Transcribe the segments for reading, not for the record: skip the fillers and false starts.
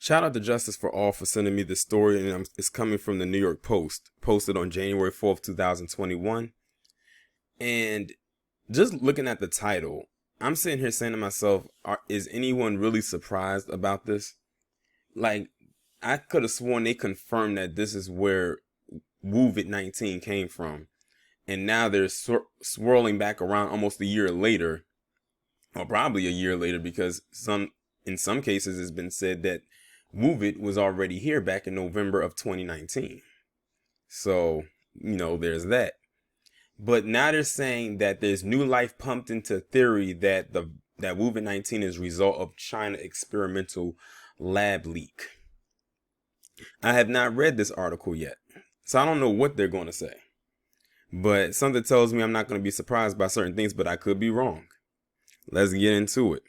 Shout out to Justice for All for sending me this story, and it's coming from the New York Post, posted on January 4th, 2021. And just looking at the title, I'm sitting here saying to myself, is anyone really surprised about this? Like, I could have sworn they confirmed that this is where Wuvid19 came from. And now they're swirling back around almost a year later, or probably a year later, because in some cases it's been said that Wuvid was already here back in November of 2019. So, there's that. But now they're saying that there's new life pumped into theory that that Wuvid19 is a result of China experimental lab leak. I have not read this article yet, so I don't know what they're going to say. But something tells me I'm not going to be surprised by certain things, but I could be wrong. Let's get into it.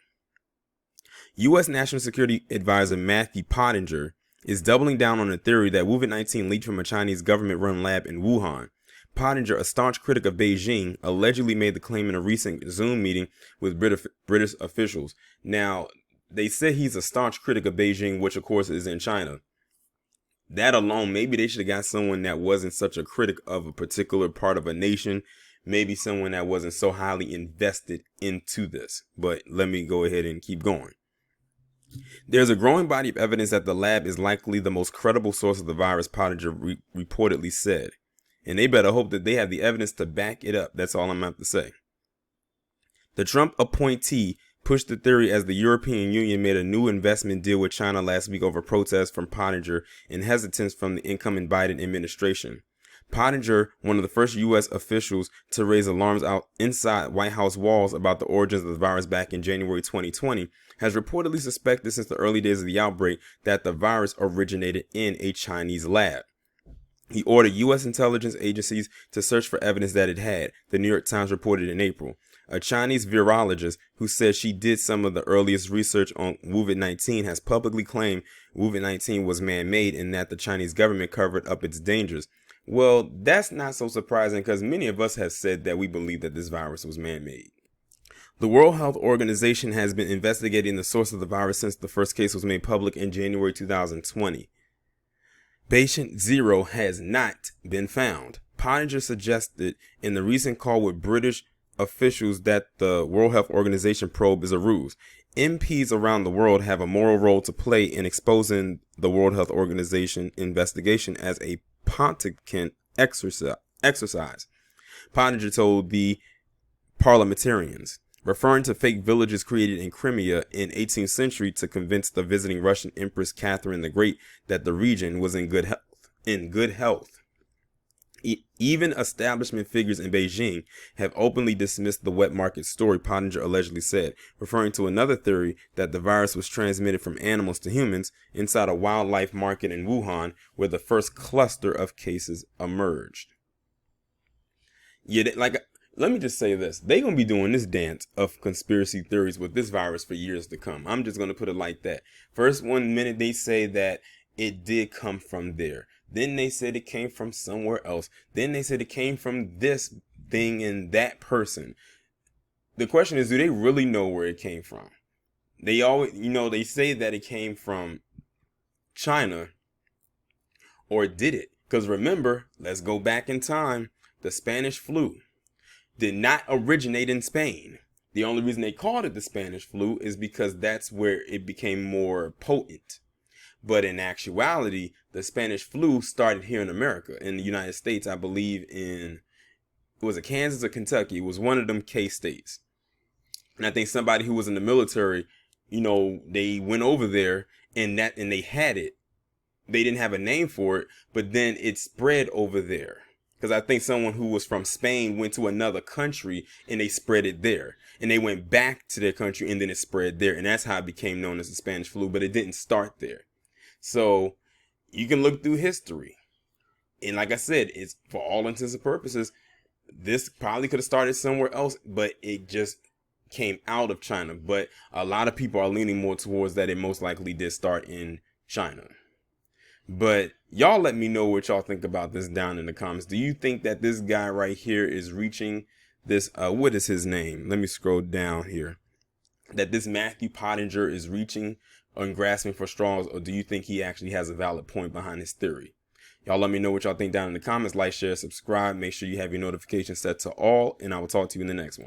U.S. National Security Advisor Matthew Pottinger is doubling down on the theory that Wuvid19 leaked from a Chinese government-run lab in Wuhan. Pottinger, a staunch critic of Beijing, allegedly made the claim in a recent Zoom meeting with British officials. Now, they say he's a staunch critic of Beijing, which of course is in China. That alone, maybe they should have got someone that wasn't such a critic of a particular part of a nation. Maybe someone that wasn't so highly invested into this. But let me go ahead and keep going. There's a growing body of evidence that the lab is likely the most credible source of the virus, Pottinger reportedly said. And they better hope that they have the evidence to back it up. That's all I'm going to have to say. The Trump appointee pushed the theory as the European Union made a new investment deal with China last week over protests from Pottinger and hesitance from the incoming Biden administration. Pottinger, one of the first U.S. officials to raise alarms out inside White House walls about the origins of the virus back in January 2020, has reportedly suspected since the early days of the outbreak that the virus originated in a Chinese lab. He ordered U.S. intelligence agencies to search for evidence that it had, the New York Times reported in April. A Chinese virologist who said she did some of the earliest research on Wuvid19 has publicly claimed Wuvid19 was man-made and that the Chinese government covered up its dangers. Well, that's not so surprising because many of us have said that we believe that this virus was man-made. The World Health Organization has been investigating the source of the virus since the first case was made public in January 2020. Patient 0 has not been found. Pottinger suggested in the recent call with British officials that the World Health Organization probe is a ruse. MPs around the world have a moral role to play in exposing the World Health Organization investigation as a Pottinger exercise, Pottinger told the parliamentarians, referring to fake villages created in Crimea in 18th century to convince the visiting Russian Empress Catherine the Great that the region was in good health. Even establishment figures in Beijing have openly dismissed the wet market story, Pottinger allegedly said, referring to another theory that the virus was transmitted from animals to humans inside a wildlife market in Wuhan, where the first cluster of cases emerged. Let me just say this. They're going to be doing this dance of conspiracy theories with this virus for years to come. I'm just going to put it like that. First, one minute they say that it did come from there. Then they said it came from somewhere else. Then they said it came from this thing and that person. The question is, do they really know where it came from? They always, they say that it came from China, or did it? Because remember, let's go back in time. The Spanish flu did not originate in Spain. The only reason they called it the Spanish flu is because that's where it became more potent. But in actuality, the Spanish flu started here in America, in the United States, I believe was it Kansas or Kentucky? It was one of them K states. And I think somebody who was in the military, they went over there and they had it. They didn't have a name for it, but then it spread over there. Because I think someone who was from Spain went to another country and they spread it there. And they went back to their country and then it spread there. And that's how it became known as the Spanish flu, but it didn't start there. So you can look through history. And like I said, it's for all intents and purposes, this probably could have started somewhere else, but it just came out of China. But a lot of people are leaning more towards that it most likely did start in China. But y'all let me know what y'all think about this down in the comments. Do you think that this guy right here is reaching this, what is his name? Let me scroll down here. That this Matthew Pottinger is reaching and grasping for straws, or do you think he actually has a valid point behind his theory? Y'all let me know what y'all think down in the comments. Like, share, subscribe. Make sure you have your notifications set to all, and I will talk to you in the next one.